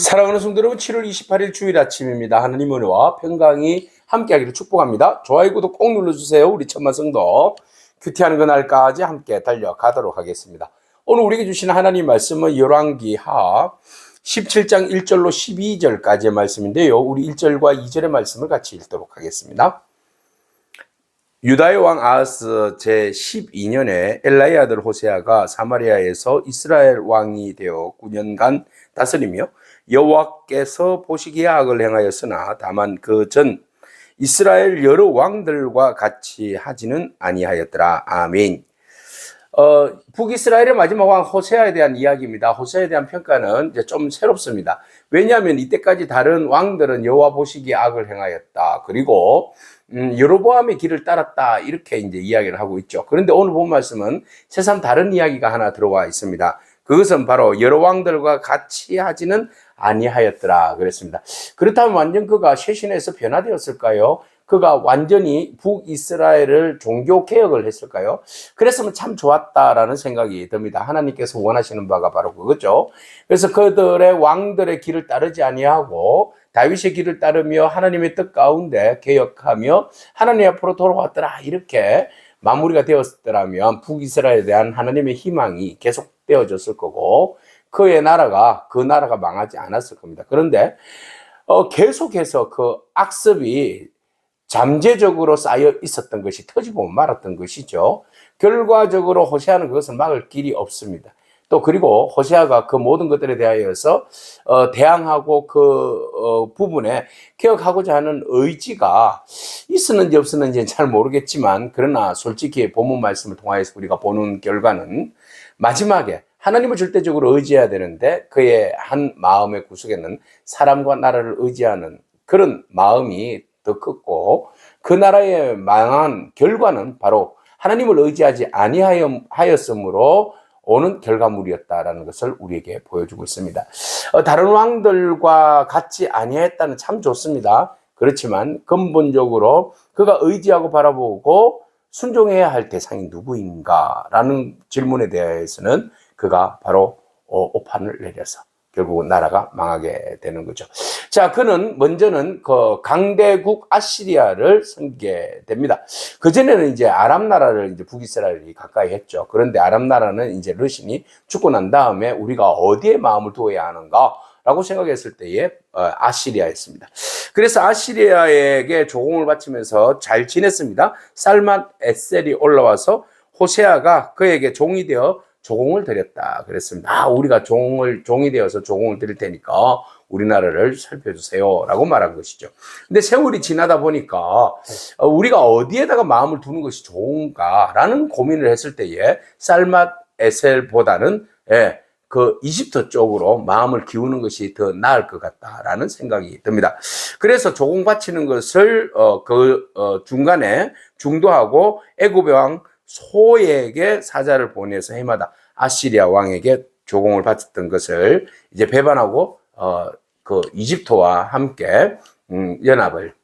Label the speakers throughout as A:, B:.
A: 사랑하는 성도 여러분, 7월 28일 주일 아침입니다. 하나님 은혜와 평강이 함께하기를 축복합니다. 좋아요, 구독 꼭 눌러주세요. 우리 천만 성도 큐티하는 그날까지 함께 달려가도록 하겠습니다. 오늘 우리에게 주신 하나님 말씀은 열왕기하 17장 1절로 12절까지의 말씀인데요. 우리 1절과 2절의 말씀을 같이 읽도록 하겠습니다. 유다의 왕 아하스 제12년에 엘라의 아들 호세아가 사마리아에서 이스라엘 왕이 되어 9년간 다스리며 여호와께서 보시기에 악을 행하였으나 다만 그 전 이스라엘 여러 왕들과 같이 하지는 아니하였더라. 아멘. 북이스라엘의 마지막 왕 호세아에 대한 이야기입니다. 호세아에 대한 평가는 이제 좀 새롭습니다. 왜냐하면 이때까지 다른 왕들은 여호와 보시기에 악을 행하였다. 그리고 여로보암의 길을 따랐다. 이렇게 이제 이야기를 하고 있죠. 그런데 오늘 본 말씀은 새삼 다른 이야기가 하나 들어와 있습니다. 그것은 바로 여러 왕들과 같이 하지는 아니하였더라 그랬습니다. 그렇다면 완전 그가 쇄신해서 변화되었을까요? 그가 완전히 북이스라엘을 종교 개혁을 했을까요? 그랬으면 참 좋았다라는 생각이 듭니다. 하나님께서 원하시는 바가 바로 그거죠. 그래서 그들의 왕들의 길을 따르지 아니하고 다윗의 길을 따르며 하나님의 뜻 가운데 개혁하며 하나님 앞으로 돌아왔더라. 이렇게 마무리가 되었더라면 북이스라엘에 대한 하나님의 희망이 계속되어졌을 거고 그 나라가 망하지 않았을 겁니다. 그런데 계속해서 그 악습이 잠재적으로 쌓여 있었던 것이 터지고 말았던 것이죠. 결과적으로 호세아는 그것을 막을 길이 없습니다. 또 그리고 호세아가 그 모든 것들에 대하여서 대항하고 그 부분에 개혁하고자 하는 의지가 있었는지 없었는지는 잘 모르겠지만 그러나 솔직히 본문 말씀을 통하여서 우리가 보는 결과는 마지막에 하나님을 절대적으로 의지해야 되는데 그의 한 마음의 구석에는 사람과 나라를 의지하는 그런 마음이 더 컸고 그 나라의 망한 결과는 바로 하나님을 의지하지 아니하였으므로 오는 결과물이었다라는 것을 우리에게 보여주고 있습니다. 다른 왕들과 같이 아니했다는 참 좋습니다. 그렇지만 근본적으로 그가 의지하고 바라보고 순종해야 할 대상이 누구인가라는 질문에 대해서는 그가 바로 오판을 내려서 결국은 나라가 망하게 되는 거죠. 자, 그는 먼저는 그 강대국 아시리아를 섬기게 됩니다. 그전에는 이제 아람 나라를 이제 북이스라엘이 가까이 했죠. 그런데 아람 나라는 이제 르신이 죽고 난 다음에 우리가 어디에 마음을 두어야 하는가? 라고 생각했을 때에 아시리아였습니다. 그래서 아시리아에게 조공을 바치면서 잘 지냈습니다. 살만 에셀이 올라와서 호세아가 그에게 종이 되어 조공을 드렸다 그랬습니다. 우리가 종이 되어서 조공을 드릴 테니까 우리나라를 살펴주세요 라고 말한 것이죠. 근데 세월이 지나다 보니까 우리가 어디에다가 마음을 두는 것이 좋은가 라는 고민을 했을 때에 살맛 에셀보다는 그 이집트 쪽으로 마음을 기우는 것이 더 나을 것 같다라는 생각이 듭니다. 그래서 조공 바치는 것을 중간에 중도하고 애굽의 왕 소에게 사자를 보내서 해마다 아시리아 왕에게 조공을 바쳤던 것을 이제 배반하고 그 이집트와 함께 연합을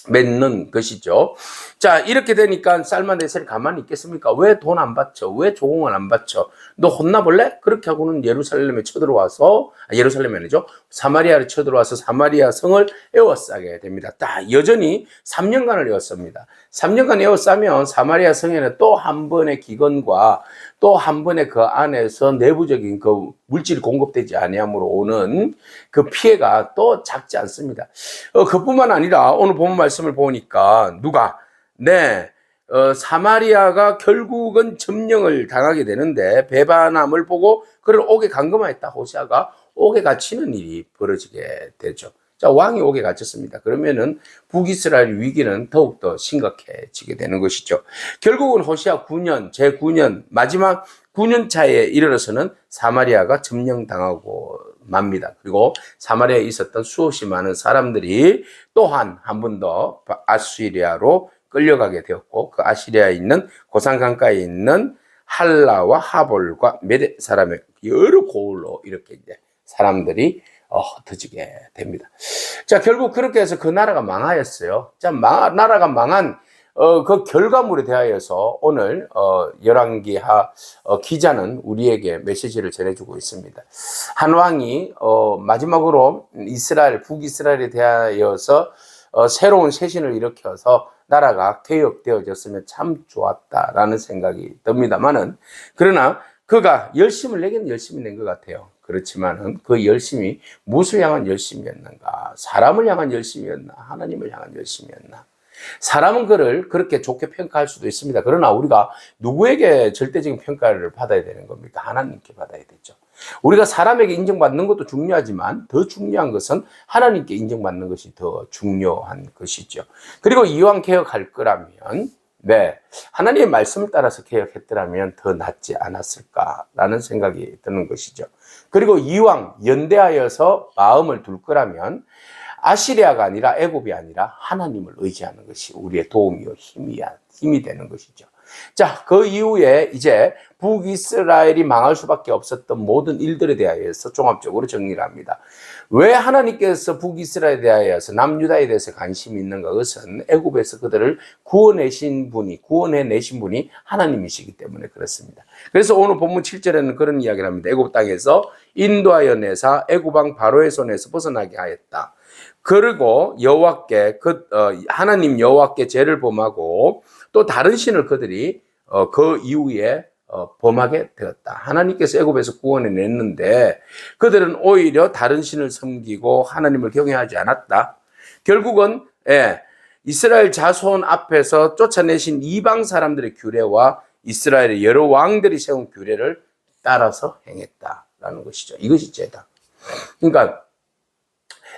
A: 맺는 것이죠. 자, 이렇게 되니까 살만에셀이 가만히 있겠습니까? 왜 돈 안 받쳐? 왜 조공을 안 받쳐? 너 혼나볼래? 그렇게 하고는 예루살렘에 쳐들어와서 예루살렘이 아니죠. 사마리아를 쳐들어와서 사마리아 성을 에워싸게 됩니다. 딱 여전히 3년간을 에워쌉니다. 3년간 에워싸면 사마리아 성에는 또 한 번의 기근과 또 한 번의 그 안에서 내부적인 그 물질이 공급되지 아니함으로 오는 그 피해가 또 작지 않습니다. 그뿐만 아니라 오늘 본문 말씀을 보니까 사마리아가 결국은 점령을 당하게 되는데 배반함을 보고 그를 옥에 감금하였다. 호세아가 옥에 갇히는 일이 벌어지게 되죠. 자, 왕이 옥에 갇혔습니다. 그러면은 북이스라엘 위기는 더욱더 심각해지게 되는 것이죠. 결국은 호세아 9년, 제9년, 마지막 9년 차에 이르러서는 사마리아가 점령당하고 맙니다. 그리고 사마리아에 있었던 수없이 많은 사람들이 또한 한 번 더 아시리아로 끌려가게 되었고 그 아시리아에 있는 고산 강가에 있는 할라와 하볼과 메대 사람의 여러 고을로 이렇게 이제 사람들이 흩어지게 됩니다. 자, 결국 그렇게 해서 그 나라가 망하였어요. 자, 나라가 망한 그 결과물에 대하여서 오늘 열왕기하 기자는 우리에게 메시지를 전해주고 있습니다. 한 왕이 마지막으로 북이스라엘에 대하여서 새로운 쇄신을 일으켜서 나라가 개혁되어졌으면 참 좋았다라는 생각이 듭니다만은, 그러나 그가 열심을 내긴 열심히 낸 것 같아요. 그렇지만은 그 열심이 무엇을 향한 열심이었는가? 사람을 향한 열심이었나? 하나님을 향한 열심이었나? 사람은 그를 그렇게 좋게 평가할 수도 있습니다. 그러나 우리가 누구에게 절대적인 평가를 받아야 되는 겁니까? 하나님께 받아야 되죠. 우리가 사람에게 인정받는 것도 중요하지만 더 중요한 것은 하나님께 인정받는 것이 더 중요한 것이죠. 그리고 이왕 개혁할 거라면, 네, 하나님의 말씀을 따라서 개혁했더라면 더 낫지 않았을까라는 생각이 드는 것이죠. 그리고 이왕 연대하여서 마음을 둘 거라면 아시리아가 아니라 애굽이 아니라 하나님을 의지하는 것이 우리의 도움이요 힘이 되는 것이죠. 자, 그 이후에 이제 북이스라엘이 망할 수밖에 없었던 모든 일들에 대하여서 종합적으로 정리를 합니다. 왜 하나님께서 북이스라엘에 대하여서 남유다에 대해서 관심이 있는가? 그것은 애굽에서 그들을 구원해내신 분이 하나님이시기 때문에 그렇습니다. 그래서 오늘 본문 7절에는 그런 이야기를 합니다. 애굽 땅에서 인도하여 내사 애굽 왕 바로의 손에서 벗어나게 하였다. 그리고 하나님 여호와께 죄를 범하고 또 다른 신을 그들이 그 이후에 범하게 되었다. 하나님께서 애굽에서 구원해 냈는데 그들은 오히려 다른 신을 섬기고 하나님을 경외하지 않았다. 결국은 이스라엘 자손 앞에서 쫓아내신 이방 사람들의 규례와 이스라엘의 여러 왕들이 세운 규례를 따라서 행했다라는 것이죠. 이것이 죄다. 그러니까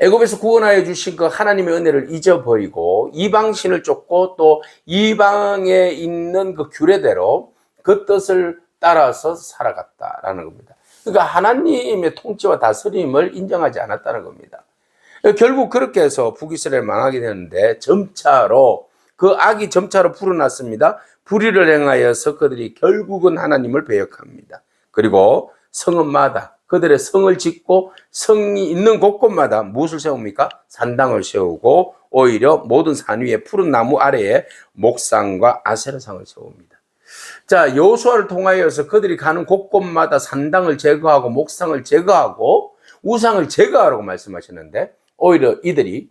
A: 애굽에서 구원하여 주신 그 하나님의 은혜를 잊어버리고 이방신을 쫓고 또 이방에 있는 그 규례대로 그 뜻을 따라서 살아갔다라는 겁니다. 그러니까 하나님의 통치와 다스림을 인정하지 않았다는 겁니다. 결국 그렇게 해서 북이스라엘 망하게 되는데 그 악이 점차로 불어났습니다. 불의를 행하여서 그들이 결국은 하나님을 배역합니다. 그리고 성읍마다 그들의 성을 짓고 성이 있는 곳곳마다 무엇을 세웁니까? 산당을 세우고 오히려 모든 산 위에 푸른 나무 아래에 목상과 아세라상을 세웁니다. 자, 여호수아를 통하여서 그들이 가는 곳곳마다 산당을 제거하고 목상을 제거하고 우상을 제거하라고 말씀하셨는데 오히려 이들이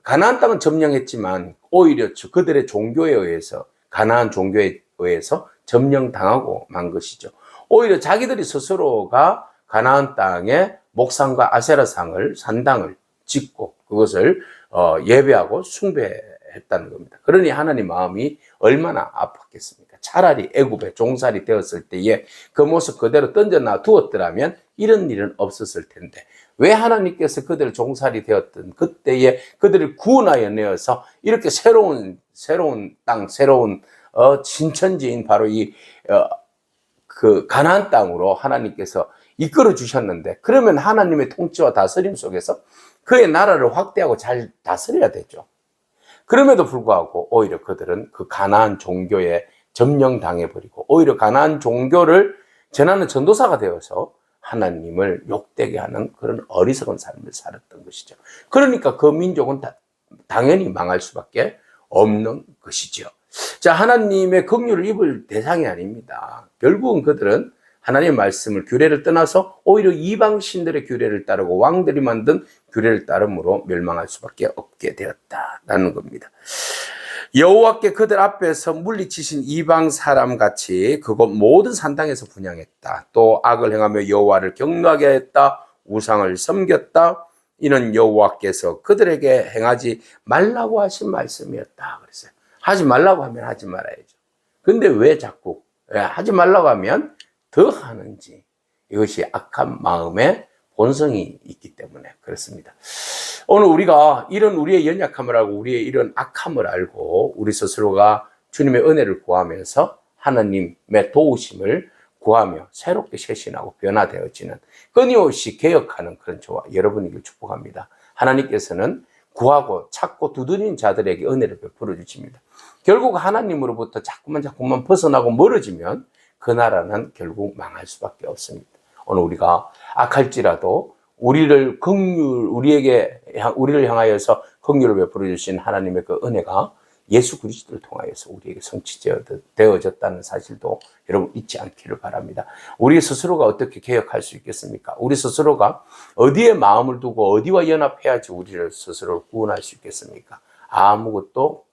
A: 가나안 땅은 점령했지만 오히려 그들의 종교에 의해서 가나안 종교에 의해서 점령당하고 만 것이죠. 오히려 자기들이 스스로가 가나안 땅에 목상과 아세라상을 산당을 짓고 그것을 예배하고 숭배했다는 겁니다. 그러니 하나님 마음이 얼마나 아팠겠습니까? 차라리 애굽에 종살이 되었을 때에 그 모습 그대로 던져놔 두었더라면 이런 일은 없었을 텐데 왜 하나님께서 그들을 종살이 되었던 그때에 그들을 구원하여 내어서 이렇게 새로운 땅, 새로운 신천지인 바로 그 가나안 땅으로 하나님께서 이끌어 주셨는데 그러면 하나님의 통치와 다스림 속에서 그의 나라를 확대하고 잘 다스려야 되죠. 그럼에도 불구하고 오히려 그들은 그 가나안 종교에 점령당해버리고 오히려 가나안 종교를 전하는 전도사가 되어서 하나님을 욕되게 하는 그런 어리석은 삶을 살았던 것이죠. 그러니까 그 민족은 당연히 망할 수밖에 없는 것이죠. 자, 하나님의 긍휼을 입을 대상이 아닙니다. 결국은 그들은 하나님의 말씀을 규례를 떠나서 오히려 이방 신들의 규례를 따르고 왕들이 만든 규례를 따름으로 멸망할 수밖에 없게 되었다라는 겁니다. 여호와께 그들 앞에서 물리치신 이방 사람 같이 그곳 모든 산당에서 분향했다. 또 악을 행하며 여호와를 경노하게 했다. 우상을 섬겼다. 이는 여호와께서 그들에게 행하지 말라고 하신 말씀이었다. 그랬어요. 하지 말라고 하면 하지 말아야죠. 근데 왜 자꾸 하지 말라고 하면 더 하는지, 이것이 악한 마음의 본성이 있기 때문에 그렇습니다. 오늘 우리가 이런 우리의 연약함을 알고 우리의 이런 악함을 알고 우리 스스로가 주님의 은혜를 구하면서 하나님의 도우심을 구하며 새롭게 쇄신하고 변화되어지는 끊임없이 개혁하는 그런 저와 여러분에게 축복합니다. 하나님께서는 구하고 찾고 두드리는 자들에게 은혜를 베풀어 주십니다. 결국 하나님으로부터 자꾸만 벗어나고 멀어지면 그 나라는 결국 망할 수밖에 없습니다. 오늘 우리가 악할지라도 우리를 향하여서 긍휼을 베풀어 주신 하나님의 그 은혜가 예수 그리스도를 통하여서 우리에게 성취되어졌다는 사실도 여러분 잊지 않기를 바랍니다. 우리 스스로가 어떻게 개혁할 수 있겠습니까? 우리 스스로가 어디에 마음을 두고 어디와 연합해야지 우리를 스스로를 구원할 수 있겠습니까? 아무것도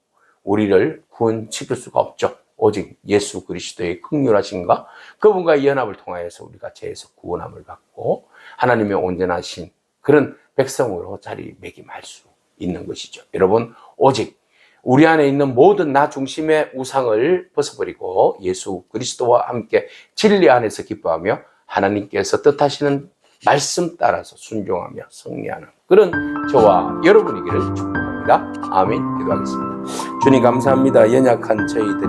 A: 우리를 구원시킬 수가 없죠. 오직 예수 그리스도의 긍휼하심과 그분과의 연합을 통하여서 우리가 죄에서 구원함을 받고 하나님의 온전하신 그런 백성으로 자리매김할 수 있는 것이죠. 여러분, 오직 우리 안에 있는 모든 나 중심의 우상을 벗어버리고 예수 그리스도와 함께 진리 안에서 기뻐하며 하나님께서 뜻하시는 말씀 따라서 순종하며 승리하는 그런 저와 여러분이기를 축복합니다. 아멘. 기도하겠습니다. 주님 감사합니다. 연약한 저희들이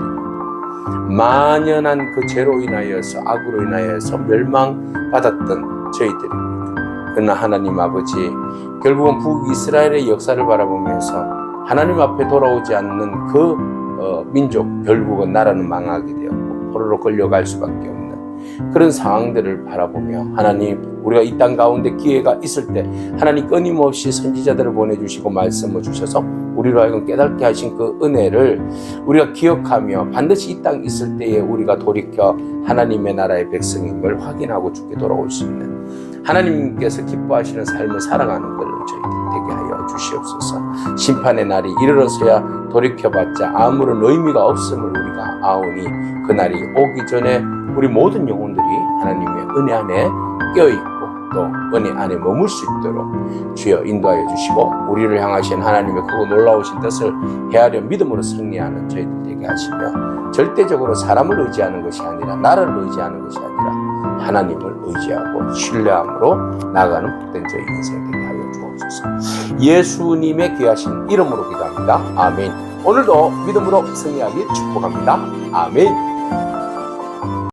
A: 만연한 그 죄로 인하여서 악으로 인하여서 멸망받았던 저희들입니다. 그러나 하나님 아버지, 결국은 북이스라엘의 역사를 바라보면서 하나님 앞에 돌아오지 않는 그 민족, 결국은 나라는 망하게 되었고 포로로 끌려갈 수밖에 없는 그런 상황들을 바라보며 하나님, 우리가 이 땅 가운데 기회가 있을 때 하나님 끊임없이 선지자들을 보내주시고 말씀을 주셔서 우리로 하여금 깨닫게 하신 그 은혜를 우리가 기억하며 반드시 이 땅 있을 때에 우리가 돌이켜 하나님의 나라의 백성임을 확인하고 죽게 돌아올 수 있는 하나님께서 기뻐하시는 삶을 살아가는 것을 저희들 되게 하여 주시옵소서. 심판의 날이 이르러서야 돌이켜봤자 아무런 의미가 없음을 우리가 아오니 그날이 오기 전에 우리 모든 영혼들이 하나님의 은혜 안에 껴있고 또 은혜 안에 머물 수 있도록 주여 인도하여 주시고 우리를 향하신 하나님의 크고 놀라우신 뜻을 헤아려 믿음으로 승리하는 저희들 되게 하시며 절대적으로 사람을 의지하는 것이 아니라 나라를 의지하는 것이 아니라 하나님을 의지하고 신뢰함으로 나아가는 복된 저희 인생 되게 하여 주옵소서. 예수님의 귀하신 이름으로 기도합니다. 아멘. 오늘도 믿음으로 승리하길 축복합니다. 아멘.